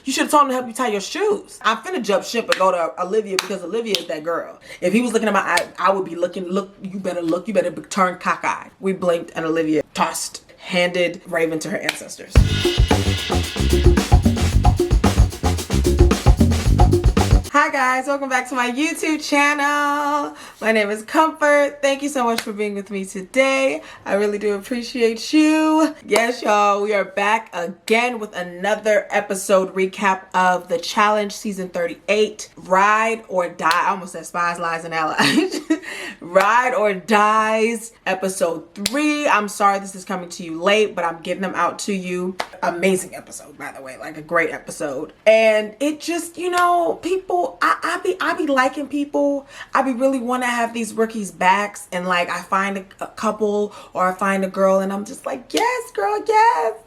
You should have told him to help you tie your shoes. I'm finna jump ship and go to Olivia because Olivia is that girl. If he was looking at my eye, I would be looking, you better turn cockeyed. We blinked and Olivia handed Ravyn to her ancestors. Hi guys, welcome back to my YouTube channel. My name is Comfort. Thank you so much for being with me today. I really do appreciate you. Yes, y'all, we are back again with another episode recap of the challenge season 38, Ride or Die. I almost said Spies, Lies, and Allies. Ride or Dies, episode 3. I'm sorry this is coming to you late, but I'm getting them out to you. Amazing episode, by the way, like a great episode. And it just, you know, people, I be liking people. I be really want to have these rookies backs, and like I find a couple or I find a girl and I'm just like, yes girl, yes,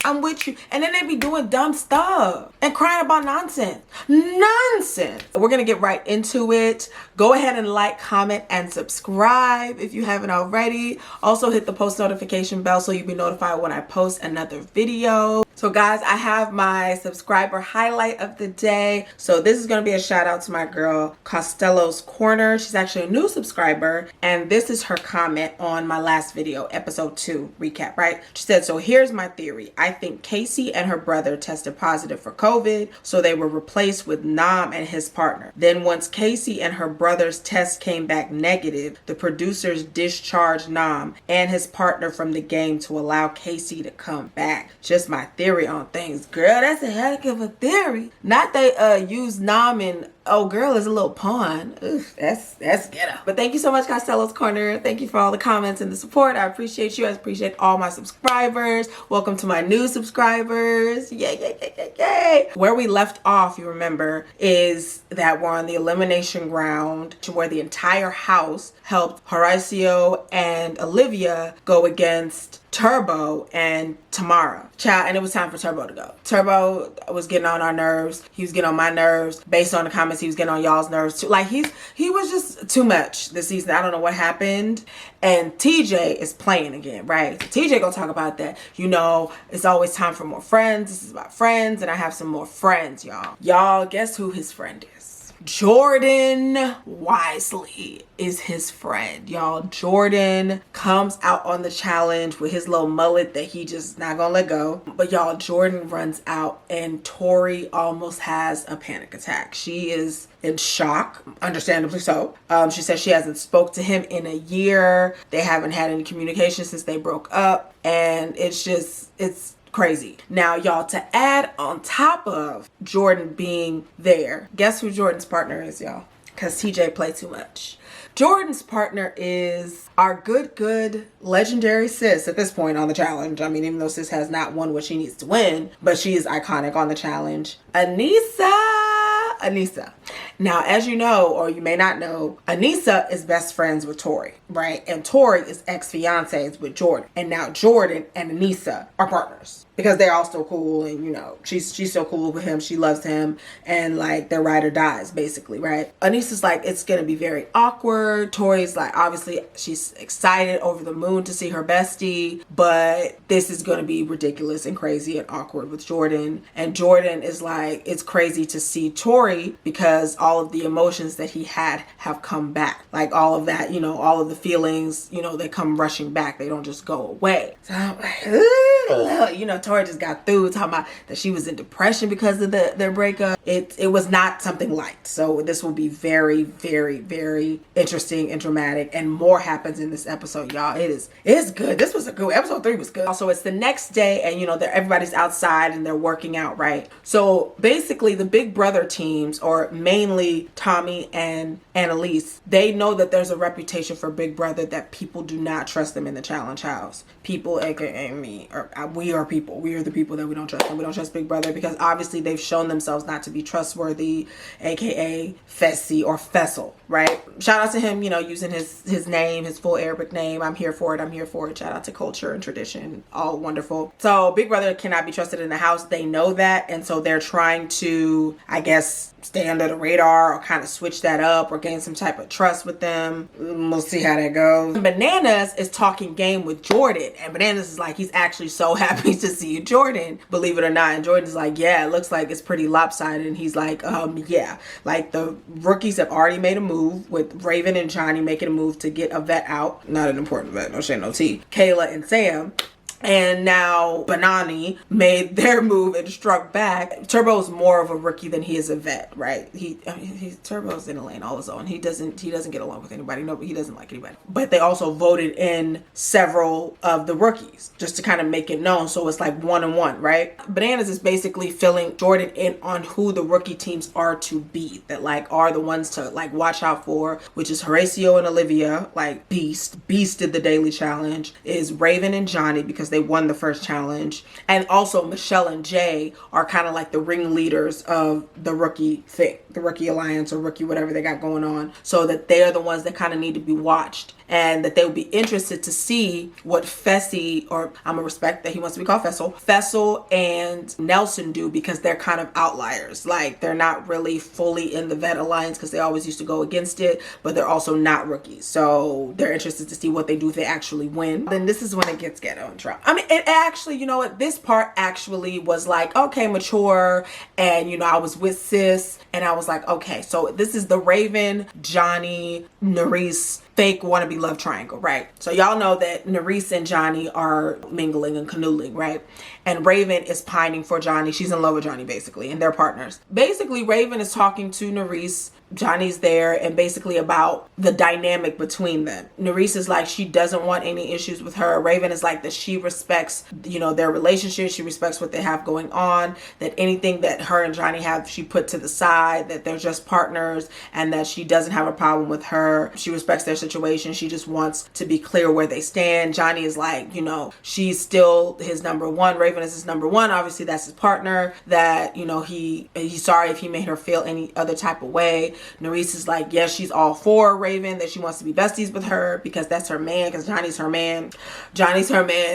I'm with you. And then they be doing dumb stuff and crying about nonsense. We're gonna get right into it. Go ahead and like, comment, and subscribe if you haven't already. Also hit the post notification bell so you'll be notified when I post another video. So guys, I have my subscriber highlight of the day. So this is going to be a shout out to my girl Costello's Corner. She's actually a new subscriber, and this is her comment on my last video, episode 2 recap, right? She said, so here's my theory. I think Casey and her brother tested positive for COVID, so they were replaced with Nam and his partner. Then once Casey and her brother's test came back negative, the producers discharged Nam and his partner from the game to allow Casey to come back. Just my theory on things. Girl, that's a heck of a theory. Not they use Nam and oh girl is a little pawn. Oof, that's ghetto. But thank you so much, Costello's Corner. Thank you for all the comments and the support. I appreciate you. I appreciate all my subscribers. Welcome to my new subscribers. Yay. Where we left off, you remember, is that we're on the elimination ground where the entire house helped Horacio and Olivia go against Turbo and Tamara. Child, and it was time for Turbo to go. Turbo was getting on our nerves. He was getting on my nerves. Based on the comments, he was getting on y'all's nerves too. Like he was just too much this season. I don't know what happened. And TJ is playing again, right? So TJ gonna talk about that. You know, it's always time for more friends. This is about friends, and I have some more friends, y'all. Y'all, guess who his friend is? Jordan Wisely is his friend, y'all. Jordan comes out on the challenge with his little mullet that he just not gonna let go. But y'all, Jordan runs out and Tori almost has a panic attack. She is in shock, understandably so. She says she hasn't spoke to him in a year. They haven't had any communication since they broke up, and it's crazy. Now, y'all, to add on top of Jordan being there, guess who Jordan's partner is, y'all? Because TJ played too much. Jordan's partner is our good legendary sis at this point on the challenge. I mean, even though sis has not won what she needs to win, but she is iconic on the challenge. Anissa. Now, as you know, or you may not know, Anissa is best friends with Tori, right? And Tori is ex-fiancés with Jordan. And now Jordan and Anissa are partners because they're all still cool, and you know, she's still cool with him. She loves him, and like their ride or dies basically, right? Anissa's like, it's gonna be very awkward. Tori's like, obviously she's excited, over the moon to see her bestie, but this is gonna be ridiculous and crazy and awkward with Jordan. And Jordan is like, it's crazy to see Tori because all of the emotions that he had have come back. Like all of that, you know, all of the feelings, you know, they come rushing back. They don't just go away. So I'm like, ooh, you know, Tori just got through talking about that she was in depression because of their breakup. It was not something light. So this will be very, very, very interesting and dramatic, and more happens in this episode, y'all. It's good. This was a good episode. 3 was good. Also, it's the next day, and you know, everybody's outside and they're working out, right? So basically the Big Brother teams, or mainly Tommy and Annalise, they know that there's a reputation for Big Brother that people do not trust them in the challenge house. People, aka me, or we are people. We are the people that we don't trust, and we don't trust Big Brother because obviously they've shown themselves not to be trustworthy, aka Fessy or Fessel, right? Shout out to him, you know, using his name, his full Arabic name. I'm here for it. Shout out to culture and tradition. All wonderful. So Big Brother cannot be trusted in the house. They know that, and so they're trying to, I guess, stay under the radar or kind of switch that up or gain some type of trust with them. We'll see how that goes. Bananas is talking game with Jordan, and Bananas is like, he's actually so so happy to see Jordan, believe it or not. And Jordan's like, yeah, it looks like it's pretty lopsided. And he's like, yeah, like the rookies have already made a move with Ravyn and Johnny making a move to get a vet out. Not an important vet, no shade, no tea. Kayla and Sam. And now Banani made their move and struck back. Turbo's more of a rookie than he is a vet, right? Turbo's in a lane all his own. He doesn't get along with anybody. No, he doesn't like anybody. But they also voted in several of the rookies just to kind of make it known. So it's like 1-1, right? Bananas is basically filling Jordan in on who the rookie teams are to beat, that like are the ones to like watch out for, which is Horacio and Olivia, like Beast did the daily challenge, is Ravyn and Johnny because they won the first challenge, and also Michelle and Jay are kind of like the ringleaders of the rookie thing, the rookie alliance or rookie whatever they got going on, so that they are the ones that kind of need to be watched, and that they would be interested to see what Fessy, or I'm gonna respect that he wants to be called Fessel and Nelson do, because they're kind of outliers. Like they're not really fully in the vet alliance because they always used to go against it, but they're also not rookies, so they're interested to see what they do if they actually win. Then this is when it gets ghetto and drama. I mean, it actually, you know what, this part actually was like, okay, mature, and you know, I was with sis and I was like, okay, so this is the Ravyn, Johnny, Nerese fake wannabe love triangle, right? So y'all know that Nerese and Johnny are mingling and canoodling, right? And Ravyn is pining for Johnny. She's in love with Johnny basically, and they're partners. Basically, Ravyn is talking to Nerese, Johnny's there, and basically about the dynamic between them. Nerese is like, she doesn't want any issues with her. Ravyn is like that she respects, you know, their relationship. She respects what they have going on, that anything that her and Johnny have, she put to the side, that they're just partners, and that she doesn't have a problem with her. She respects their situation. She just wants to be clear where they stand. Johnny is like, you know, she's still his number one. Ravyn is his number one. Obviously, that's his partner, that, you know, he's sorry if he made her feel any other type of way. Nerese is like, yes, she's all for Ravyn, that she wants to be besties with her because that's her man, because Johnny's her man,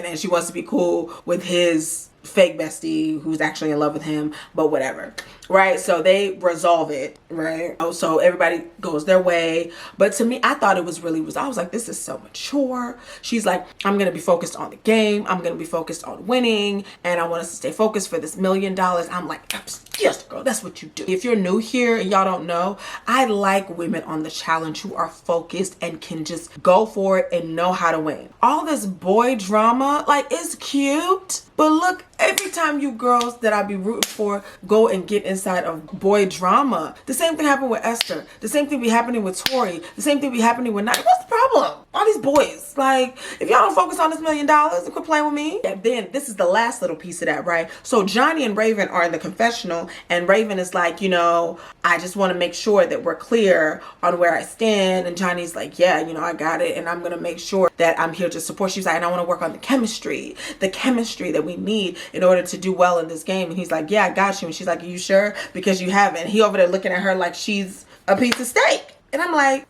and she wants to be cool with his fake bestie who's actually in love with him, but whatever, right? So they resolve it, right? Oh, so everybody goes their way. But to me, I thought it was I was like, this is so mature. She's like, I'm gonna be focused on the game, I'm gonna be focused on winning, and I want us to stay focused for this $1 million. I'm like, yes, girl, that's what you do. If you're new here and y'all don't know, I like women on the challenge who are focused and can just go for it and know how to win. All this boy drama, like, it's cute, but look, every time you girls that I be rooting for go and get inside of boy drama, the same thing happened with Esther, the same thing be happening with Tori, the same thing be happening with Naya. What's the problem? All these boys, like, if y'all don't focus on this $1 million and quit playing with me. And then this is the last little piece of that, right? So Johnny and Ravyn are in the confessional, and Ravyn is like, you know, I just want to make sure that we're clear on where I stand. And Johnny's like, yeah, you know, I got it, and I'm gonna make sure that I'm here to support. She's like, and I want to work on the chemistry that we need in order to do well in this game. And he's like, yeah, I got you. And she's like, are you sure? Because you haven't. And he over there looking at her like she's a piece of steak. And I'm like,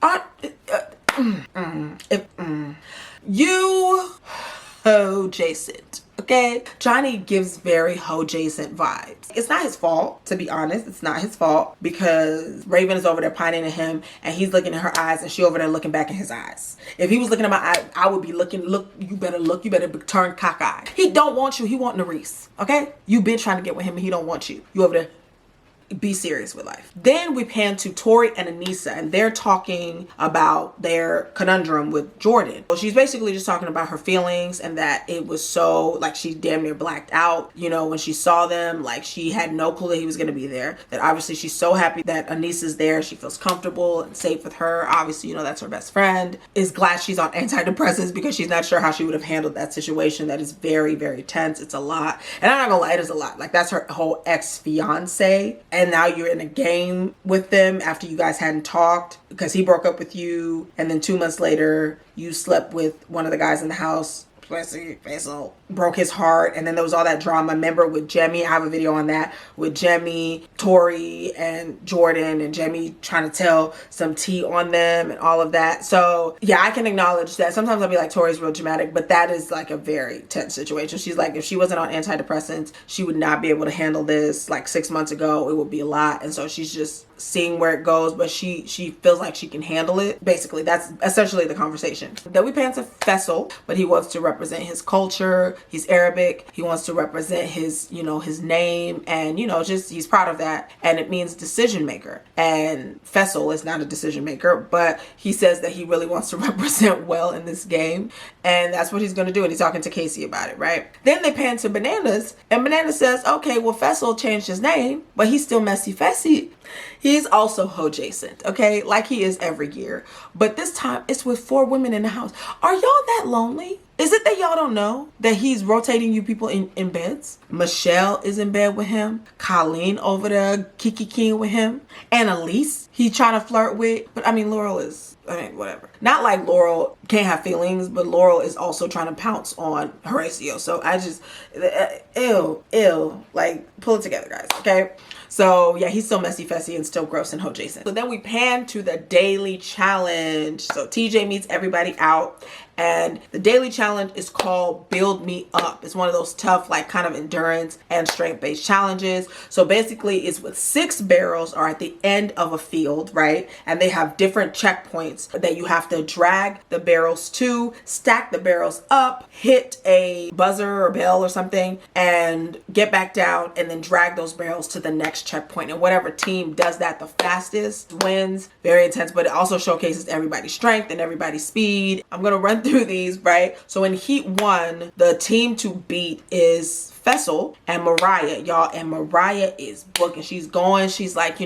you ho-jacent, okay? Johnny gives very ho-jacent vibes. It's not his fault, to be honest. It's not his fault, because Ravyn is over there pining at him, and he's looking in her eyes, and she over there looking back in his eyes. If he was looking at my eyes, I would be looking, you better turn cockeyed. He don't want you, he want Nerese, okay? You been trying to get with him, and he don't want you. You over there. Be serious with life. Then we pan to Tori and Anissa, and they're talking about their conundrum with Jordan. So she's basically just talking about her feelings, and that it was so, like, she damn near blacked out, you know, when she saw them. Like, she had no clue that he was going to be there. That obviously she's so happy that Anissa's there. She feels comfortable and safe with her. Obviously, you know, that's her best friend. Is glad she's on antidepressants because she's not sure how she would have handled that situation. That is very, very tense. It's a lot. And I'm not gonna lie, it is a lot. Like, that's her whole ex-fiance, and now you're in a game with them after you guys hadn't talked because he broke up with you, and then 2 months later you slept with one of the guys in the house. Faisal broke his heart, and then there was all that drama. Remember with Jemmy, I have a video on that, with Jemmy, Tori, and Jordan, and Jemmy trying to tell some tea on them and all of that. So yeah, I can acknowledge that. Sometimes I'll be like, Tori's real dramatic, but that is like a very tense situation. She's like, if she wasn't on antidepressants, she would not be able to handle this. Like 6 months ago, it would be a lot. And so she's just seeing where it goes, but she feels like she can handle it. Basically, that's essentially the conversation. Then we pan to Fessel, but he wants to represent his culture. He's Arabic. He wants to represent his, his name, and, just he's proud of that. And it means decision maker. And Faisal is not a decision maker, but he says that he really wants to represent well in this game. And that's what he's going to do. And he's talking to Casey about it, right? Then they pan to Bananas, and Banana says, okay, well, Faisal changed his name, but he's still Messy Fessy. He's also ho-adjacent, okay? Like he is every year. But this time, it's with 4 women in the house. Are y'all that lonely? Is it that y'all don't know that he's rotating you people in beds? Michelle is in bed with him. Colleen over there kiki-keying with him. Annalise, he trying to flirt with. But I mean, Laurel is, whatever. Not like Laurel can't have feelings, but Laurel is also trying to pounce on Horatio. So I just, ew. Like, pull it together, guys, okay? So yeah, he's still Messy Fessy and still gross and ho-adjacent. So then we pan to the daily challenge. So TJ meets everybody out, and the daily challenge is called Build Me Up. It's one of those tough, like, kind of endurance and strength-based challenges. So basically it's with 6 barrels are at the end of a field, right? And they have different checkpoints that you have to drag the barrels to, stack the barrels up, hit a buzzer or bell or something, and get back down, and then drag those barrels to the next checkpoint. And whatever team does that the fastest wins. Very intense, but it also showcases everybody's strength and everybody's speed. I'm gonna run through these, right? So in heat 1, the team to beat is Faisal and Mariah, y'all. And Mariah is booking. She's going. She's like,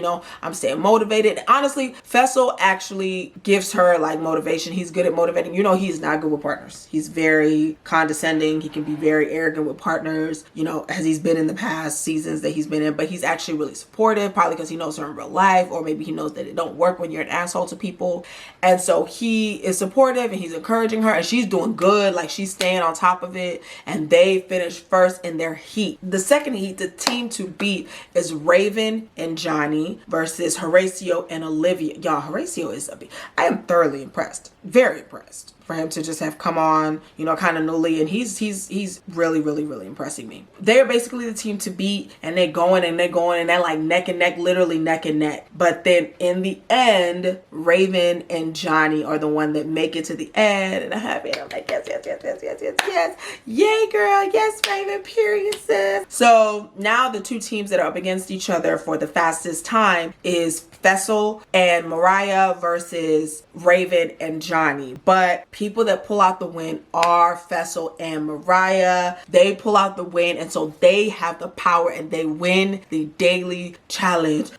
I'm staying motivated. And honestly, Faisal actually gives her like motivation. He's good at motivating. He's not good with partners. He's very condescending. He can be very arrogant with partners, as he's been in the past seasons that he's been in. But he's actually really supportive, probably because he knows her in real life, or maybe he knows that it don't work when you're an asshole to people. And so he is supportive and he's encouraging her, and she's doing good. Like, she's staying on top of it. And they finished first in their heat. The second heat, the team to beat is Ravyn and Johnny versus Horatio and Olivia. Y'all, Horatio is I am thoroughly impressed. Very impressed for him to just have come on, kind of newly, and he's really, really, really impressing me. They're basically the team to beat, and they're going and they're like neck and neck, literally neck and neck. But then in the end, Ravyn and Johnny are the one that make it to the end, and I'm happy. I'm like, yes. Yay, girl. Yes, Ravyn, period, sis. So now the 2 teams that are up against each other for the fastest time is Faisal and Mariah versus Ravyn and Johnny. But people that pull out the win are Faisal and Mariah. They pull out the win, and so they have the power and they win the daily challenge.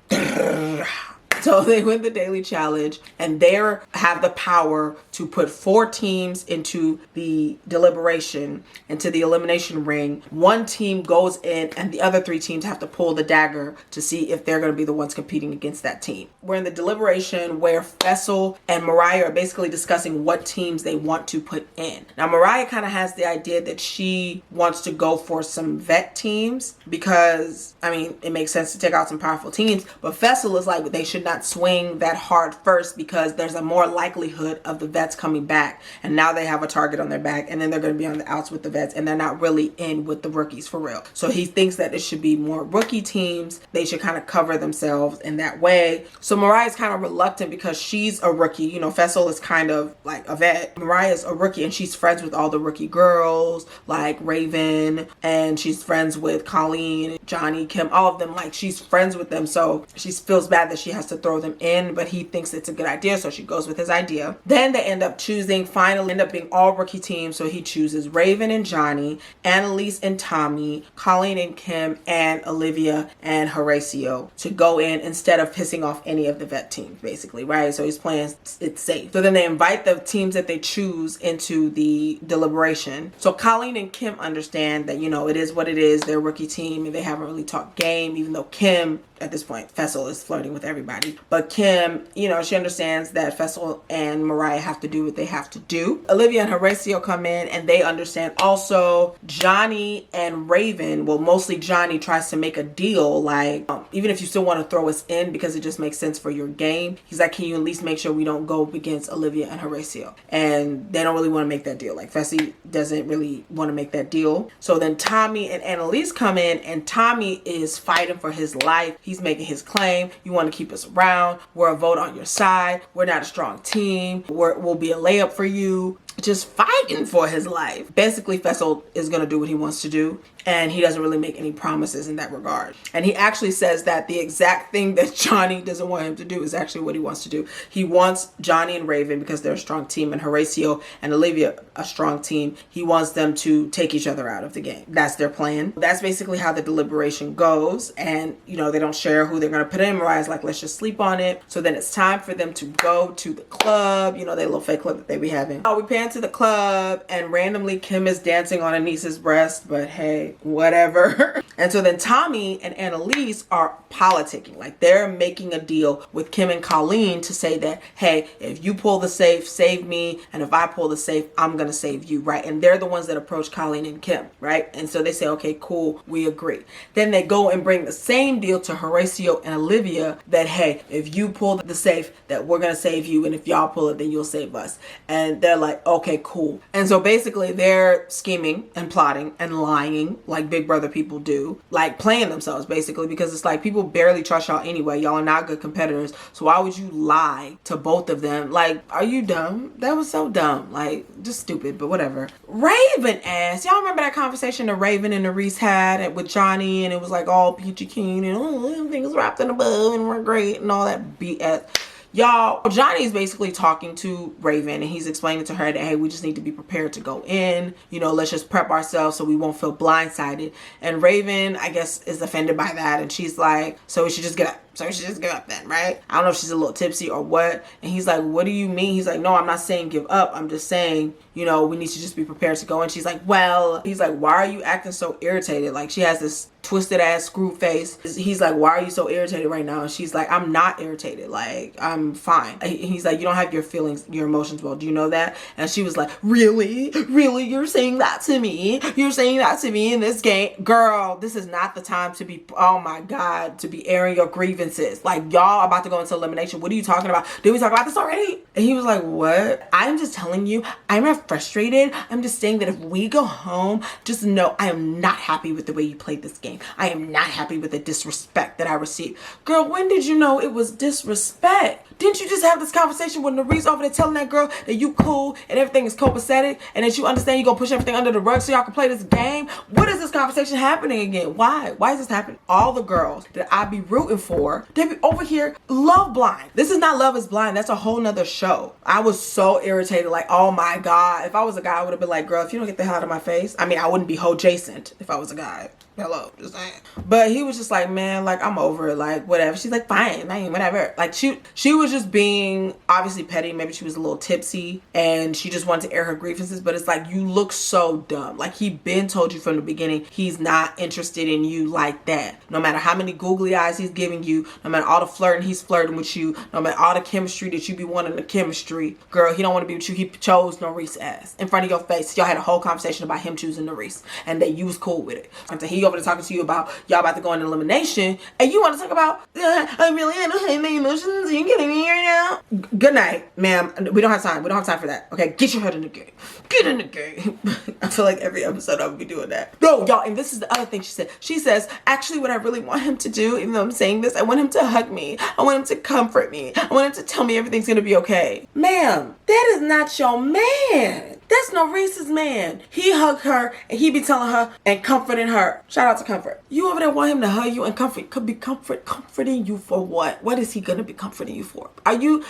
So they win the daily challenge, and they have the power to put 4 teams into the deliberation, into the elimination ring. 1 team goes in, and the other 3 teams have to pull the dagger to see if they're going to be the ones competing against that team. We're in the deliberation where Faisal and Mariah are basically discussing what teams they want to put in. Now, Mariah kind of has the idea that she wants to go for some vet teams because, it makes sense to take out some powerful teams. But Faisal is like, they should not swing that hard first because there's a more likelihood of the vets coming back, and now they have a target on their back, and then they're going to be on the outs with the vets, and they're not really in with the rookies for real. So he thinks that it should be more rookie teams. They should kind of cover themselves in that way. So Mariah's kind of reluctant because she's a rookie. Faisal is kind of like a vet. Mariah's a rookie, and she's friends with all the rookie girls like Ravyn, and she's friends with Colleen, Johnny, Kim, all of them. Like, she's friends with them, so she feels bad that she has to throw them in, but he thinks it's a good idea, so she goes with his idea. Then they end up finally end up being all rookie teams, so he chooses Ravyn and Johnny, Annalise and Tommy, Colleen and Kim, and Olivia and Horatio to go in instead of pissing off any of the vet teams, basically, right? So he's playing it safe. So then they invite the teams that they choose into the deliberation. So Colleen and Kim understand that, it is what it is. They're a rookie team, and they haven't really talked game, even though Kim, at this point, Faisal is flirting with everybody. But Kim, she understands that Faisal and Mariah have to do what they have to do. Olivia and Horatio come in, and they understand also. Johnny and Ravyn, well, mostly Johnny, tries to make a deal, like, even if you still want to throw us in because it just makes sense for your game, he's like, can you at least make sure we don't go up against Olivia and Horatio? And they don't really want to make that deal. Like, Fessy doesn't really want to make that deal. So then Tommy and Annalise come in, and Tommy is fighting for his life. He's making his claim. You want to keep us around. We're a vote on your side. We're not a strong team. We'll be a layup for you. just fighting for his life. Basically, Fessel is going to do what he wants to do, and he doesn't really make any promises in that regard. And he actually says that the exact thing that Johnny doesn't want him to do is actually what he wants to do. He wants Johnny and Ravyn, because they're a strong team, and Horatio and Olivia a strong team, he wants them to take each other out of the game. That's their plan. That's basically how the deliberation goes. And you know, they don't share who they're going to put in. Mariah's like, let's just sleep on it. So then it's time for them to go to the club, you know, their little fake club that they be having. We pan to the club, and randomly Kim is dancing on Anissa's breast, but hey, whatever. And so then Tommy and Annalise are politicking, like they're making a deal with Kim and Colleen to say that, hey, if you pull the safe, save me, and if I pull the safe, I'm gonna save you, right? And they're the ones that approach Colleen and Kim, right? And so they say, okay, cool, we agree. Then they go and bring the same deal to Horatio and Olivia that, hey, if you pull the safe, that we're gonna save you, and if y'all pull it, then you'll save us. And they're like, okay, cool. And so basically they're scheming and plotting and lying like Big Brother people do, like playing themselves basically, because it's like people barely trust y'all anyway. Y'all are not good competitors, so why would you lie to both of them? Like, are you dumb? That was so dumb, like just stupid, but whatever. Ravyn asked, y'all remember that conversation that Ravyn and Reese had with Johnny, and it was like all peachy keen and everything was wrapped in a bow and we're great and all that BS. Y'all, Johnny's basically talking to Ravyn, and he's explaining to her that, hey, we just need to be prepared to go in. You know, let's just prep ourselves so we won't feel blindsided. And Ravyn, I guess, is offended by that. And she's like, so we should just get up. So we should just give up then, right? I don't know if she's a little tipsy or what. And he's like, what do you mean? He's like, no, I'm not saying give up. I'm just saying, you know, we need to just be prepared to go. And she's like, well, he's like, why are you acting so irritated? Like, she has this twisted ass screw face. He's like, why are you so irritated right now? And she's like, I'm not irritated. Like, I'm fine. He's like, you don't have your feelings, your emotions well. Do you know that? And she was like, really? Really? You're saying that to me? You're saying that to me in this game? Girl, this is not the time to be, oh my God, to be airing your grievances. Like, y'all about to go into elimination. What are you talking about? Did we talk about this already? And he was like, what? I'm just telling you, I'm not frustrated. I'm just saying that if we go home, just know I am not happy with the way you played this game. I am not happy with the disrespect that I received. Girl, when did you know it was disrespect? Didn't you just have this conversation with Nerese over there telling that girl that you cool and everything is copacetic and that you understand you're going to push everything under the rug so y'all can play this game? What is this conversation happening again? Why? Why is this happening? All the girls that I be rooting for, they be over here love blind. This is not Love is Blind. That's a whole nother show. I was so irritated. Like, oh my God. If I was a guy, I would have been like, girl, if you don't get the hell out of my face. I mean, I wouldn't be ho-jacent if I was a guy. Hello, just saying. But he was just like, man, like, I'm over it, like, whatever. She's like, fine, man, whatever. Like, she was just being obviously petty. Maybe she was a little tipsy and she just wanted to air her grievances. But it's like, you look so dumb. Like, he been told you from the beginning he's not interested in you like that. No matter how many googly eyes he's giving you, no matter all the flirting he's flirting with you, no matter all the chemistry that you be wanting, the chemistry, girl, he don't want to be with you. He chose Nerese ass in front of your face. Y'all had a whole conversation about him choosing Nerese and that you was cool with it. Until he over there talking to you about y'all about to go into elimination, and you want to talk about I really don't have my emotions. Are you kidding me right now? Good night, ma'am. We don't have time. We don't have time for that. Okay, get your head in the game. Get in the game. I feel like every episode I would be doing that. No, y'all, and this is the other thing she said. She says, actually, what I really want him to do, even though I'm saying this, I want him to hug me. I want him to comfort me. I want him to tell me everything's gonna be okay. Ma'am, that is not your man. That's Norese's man. He hugged her and he be telling her and comforting her. Shout out to Comfort. You over there want him to hug you and comforting you for what? What is he gonna be comforting you for? Are you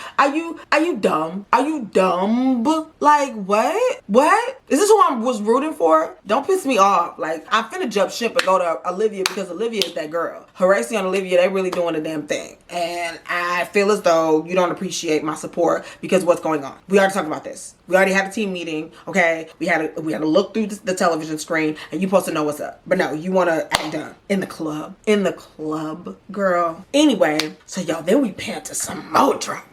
dumb? Are you dumb? Like, what? What? Is this who I was rooting for? Don't piss me off. Like, I'm finna jump ship and go to Olivia because Olivia is that girl. Horatio and Olivia, they really doing the damn thing. And I feel as though you don't appreciate my support because what's going on. We already talked about this. We already had a team meeting, okay? We had to look through the television screen and you supposed to know what's up. But no, you want to act dumb. In the club. In the club, girl. Anyway, so y'all, then we pan to some more drama.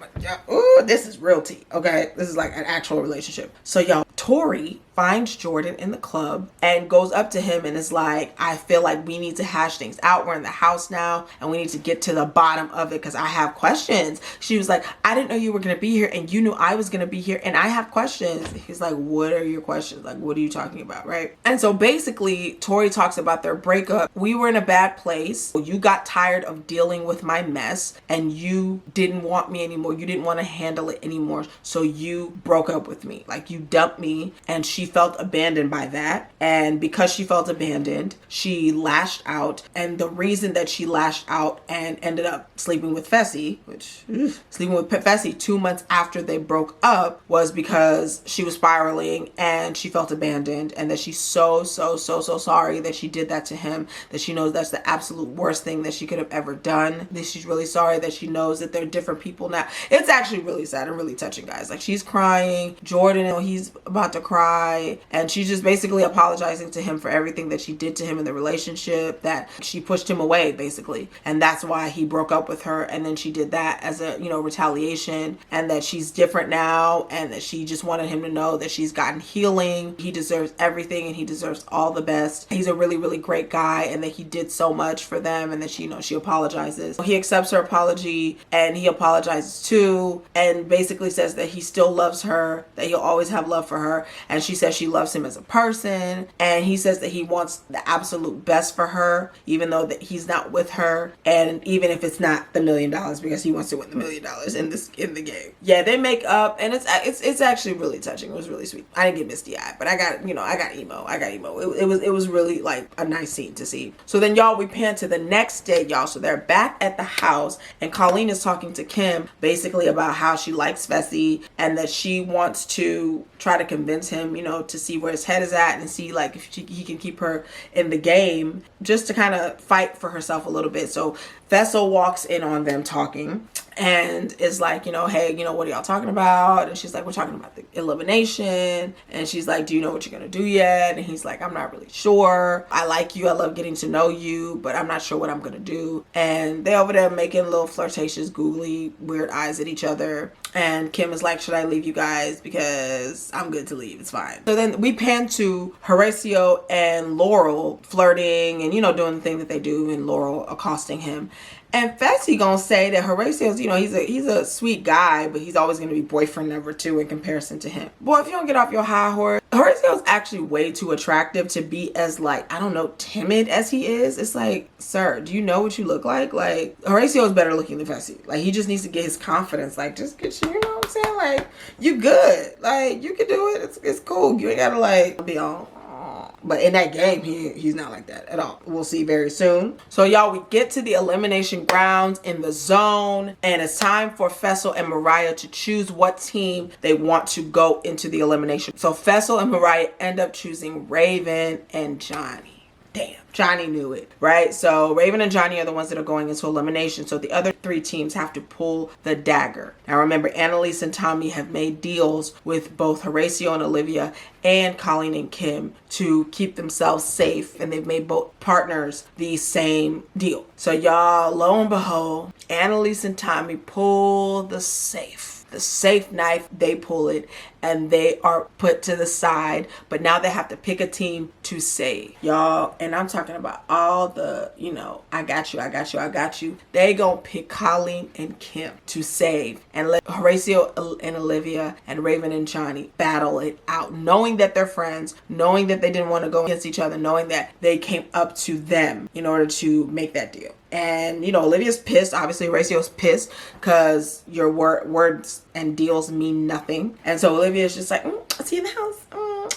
Ooh, this is real tea, okay? This is like an actual relationship. So y'all, Tori finds Jordan in the club and goes up to him and is like, I feel like we need to hash things out. We're in the house now and we need to get to the bottom of it because I have questions. She was like, I didn't know you were going to be here and you knew I was going to be here and I have questions. He's like, what are your questions? Like, what are you talking about, right? And so basically, Tori talks about their breakup. We were in a bad place. You got tired of dealing with my mess and you didn't want me anymore. You didn't want to handle it anymore. So you broke up with me. Like, you dumped me, and she felt abandoned by that. And because she felt abandoned, she lashed out. And the reason that she lashed out and ended up sleeping with Fessy, sleeping with Fessy 2 months after they broke up, was because she was spiraling and she felt abandoned, and that she's so sorry that she did that to him, that she knows that's the absolute worst thing that she could have ever done. That she's really sorry that she knows that they're different people now. It's actually really sad and really touching, guys. Like, she's crying. Jordan, he's about to cry, and she's just basically apologizing to him for everything that she did to him in the relationship, that she pushed him away basically, and that's why he broke up with her. And then she did that as a, retaliation, and that she's different now, and that she just wanted him to know that she's gotten healing. He deserves everything and he deserves all the best. He's a really, really great guy, and that he did so much for them, and that she apologizes. He accepts her apology and he apologizes too, and basically says that he still loves her, that he'll always have love for her, and she says she loves him as a person, and he says that he wants the absolute best for her, even though that he's not with her, and even if it's not the $1 million, because he wants to win the $1 million in the game. Yeah, they make up, and it's actually really touching. It was really sweet. I didn't get misty eyed, but I got emo. It was really like a nice scene to see. So then, y'all, we pan to the next day, y'all. So they're back at the house, and Colleen is talking to Kim basically about how she likes Fessy, and that she wants to try to convince him, to see where his head is at, and see like if he can keep her in the game, just to kind of fight for herself a little bit. So Fessy walks in on them talking and is like, hey, what are y'all talking about? And she's like, we're talking about the elimination. And she's like, do you know what you're gonna do yet? And he's like, I'm not really sure. I like you, I love getting to know you, but I'm not sure what I'm gonna do. And they over there making little flirtatious, googly, weird eyes at each other. And Kim is like, should I leave you guys? Because I'm good to leave, it's fine. So then we pan to Horacio and Laurel flirting and, doing the thing that they do, and Laurel accosting him. And Fessy gonna say that Horacio's, he's a sweet guy, but he's always gonna be boyfriend number 2 in comparison to him. Boy, if you don't get off your high horse, Horacio's actually way too attractive to be as timid as he is. It's like, sir, do you know what you look like? Like, Horacio's better looking than Fessy. Like, he just needs to get his confidence. Like, just get you know what I'm saying? Like, you good. Like, you can do it. It's cool. You ain't gotta be on. But in that game, he's not like that at all. We'll see very soon. So y'all, we get to the elimination grounds in the zone, and it's time for Fessy and Mariah to choose what team they want to go into the elimination. So Fessy and Mariah end up choosing Ravyn and Johnny. Damn, Johnny knew it, right? So Ravyn and Johnny are the ones that are going into elimination. So the other 3 teams have to pull the dagger. Now remember, Annalise and Tommy have made deals with both Horacio and Olivia and Colleen and Kim to keep themselves safe. And they've made both partners the same deal. So y'all, lo and behold, Annalise and Tommy pull the safe. The safe knife, they pull it, and they are put to the side. But now they have to pick a team to save, y'all. And I'm talking about all the, I got you. They gonna pick Colleen and Kim to save, and let Horacio and Olivia and Ravyn and Johnny battle it out, knowing that they're friends, knowing that they didn't want to go against each other, knowing that they came up to them in order to make that deal. And, Olivia's pissed. Obviously, Horacio's pissed because your words and deals mean nothing. And so Olivia's just like, I'll see you in the house.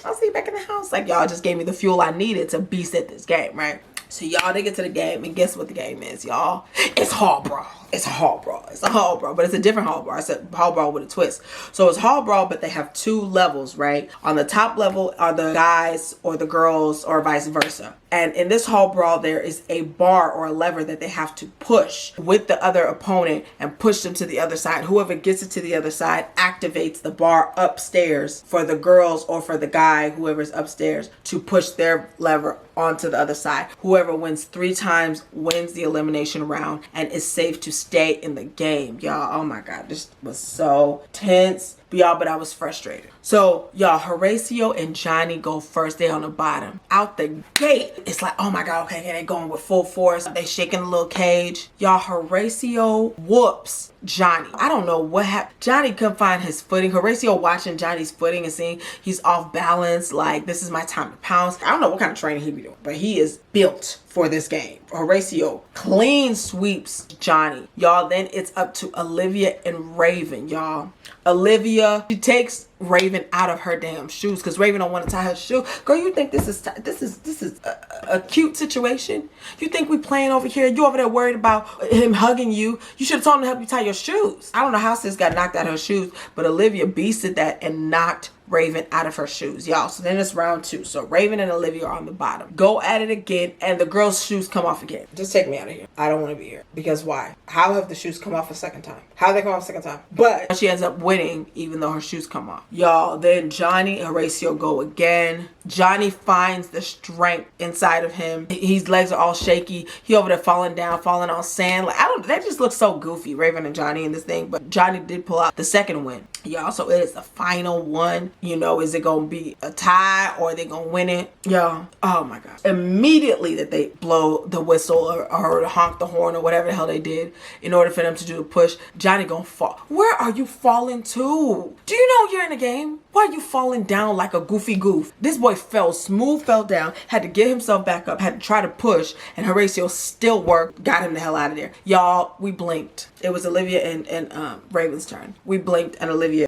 I'll see you back in the house. Like, y'all just gave me the fuel I needed to beast at this game, right? So y'all, they get to the game, and guess what the game is, y'all? It's hall brawl. It's a hall brawl. It's a hall brawl, but it's a different hall brawl. It's a hall brawl with a twist. So it's hall brawl, but they have 2 levels, right? On the top level are the guys or the girls or vice versa. And in this hall brawl, there is a bar or a lever that they have to push with the other opponent and push them to the other side. Whoever gets it to the other side activates the bar upstairs for the girls or for the guy, whoever's upstairs, to push their lever onto the other side. Whoever wins 3 times wins the elimination round and is safe to stay in the game. Y'all, oh my God, this was so tense. but I was frustrated. So y'all, Horatio and Johnny go first. They on the bottom. Out the gate, it's like, oh my God, okay, they going with full force. They shaking the little cage. Y'all, Horatio whoops Johnny. I don't know what happened. Johnny couldn't find his footing. Horatio watching Johnny's footing and seeing he's off balance. Like, this is my time to pounce. I don't know what kind of training he be doing, but he is built for this game. Horatio clean sweeps Johnny. Y'all, then it's up to Olivia and Ravyn, y'all. Olivia, she takes Ravyn out of her damn shoes because Ravyn don't want to tie her shoe. Girl, you think this is a cute situation? You think we playing over here? You over there worried about him hugging you? You should have told him to help you tie your shoes. I don't know how sis got knocked out of her shoes, but Olivia beasted that and knocked Ravyn out of her shoes, y'all. So then it's round 2. So Ravyn and Olivia are on the bottom. Go at it again, and the girl's shoes come off again. Just take me out of here. I don't want to be here. Because why? How have the shoes come off a second time? How did they come off a second time? But she ends up winning, even though her shoes come off. Y'all, then Johnny and Horatio go again. Johnny finds the strength inside of him. His legs are all shaky. He over there falling down, falling on sand. Like, that just looks so goofy, Ravyn and Johnny in this thing. But Johnny did pull out the second win. Y'all, so it is the final one. You know, is it gonna be a tie or are they gonna win it? Y'all, oh my God. Immediately that they blow the whistle or honk the horn or whatever the hell they did in order for them to do the push, Johnny gonna fall. Where are you falling to? Do you know you're in a game? Why are you falling down like a goofy goof? This boy fell down, had to get himself back up, had to try to push, and Horatio still worked, got him the hell out of there. Y'all, we blinked. It was Olivia and Ravyn's turn. We blinked and Olivia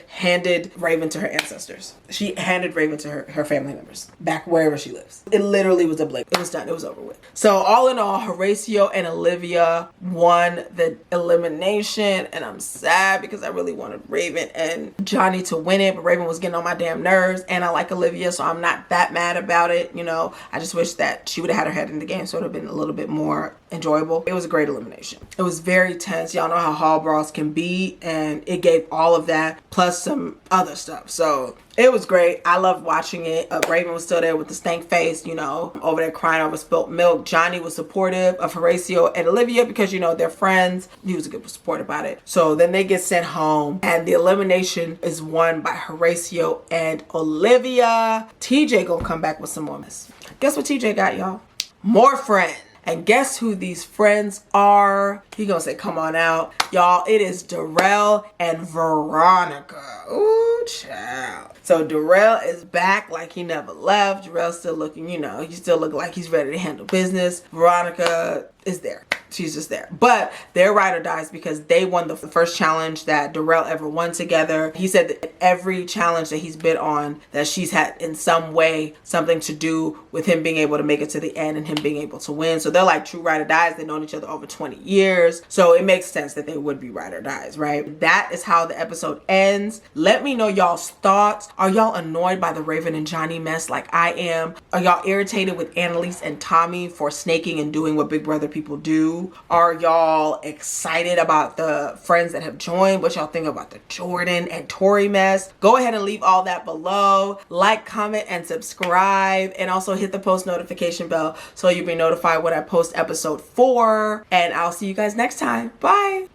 handed Ravyn to her ancestors. She handed Ravyn to her family members back wherever she lives. It literally was a blink. It was done. It was over with. So all in all, Horatio and Olivia won the elimination, and I'm sad because I really wanted Ravyn and Johnny to win it, but Ravyn was getting on my damn nerves, and I like Olivia, so I'm not that mad about it. You know, I just wish that she would have had her head in the game, so it would have been a little bit more enjoyable. It was a great elimination. It was very tense. Y'all know how hall brawls can be, and it gave all of that plus some other stuff. So it was great. I loved watching it. Ravyn was still there with the stank face, you know, over there crying over spilt milk. Johnny was supportive of Horatio and Olivia because, you know, they're friends. He was a good support about it. So then they get sent home and the elimination is won by Horatio and Olivia. TJ gonna come back with some more mess. Guess what TJ got, y'all? More friends. And guess who these friends are? He gonna say, come on out. Y'all, it is Darrell and Veronica. Ooh, child. So Darrell is back like he never left. Darrell's still looking, you know, he still look like he's ready to handle business. Veronica is there. She's just there. But their ride or dies because they won the first challenge that Darrell ever won together. He said that every challenge that he's been on, that she's had in some way something to do with him being able to make it to the end and him being able to win. So they're like true ride or dies. They've known each other over 20 years. So it makes sense that they would be ride or dies, right? That is how the episode ends. Let me know y'all's thoughts. Are y'all annoyed by the Ravyn and Johnny mess like I am? Are y'all irritated with Annalise and Tommy for snaking and doing what Big Brother people do? Are y'all excited about the friends that have joined? What y'all think about the Jordan and Tori mess? Go ahead and leave all that below. Like, comment, and subscribe. And also hit the post notification bell so you'll be notified when I post episode 4. And I'll see you guys next time. Bye.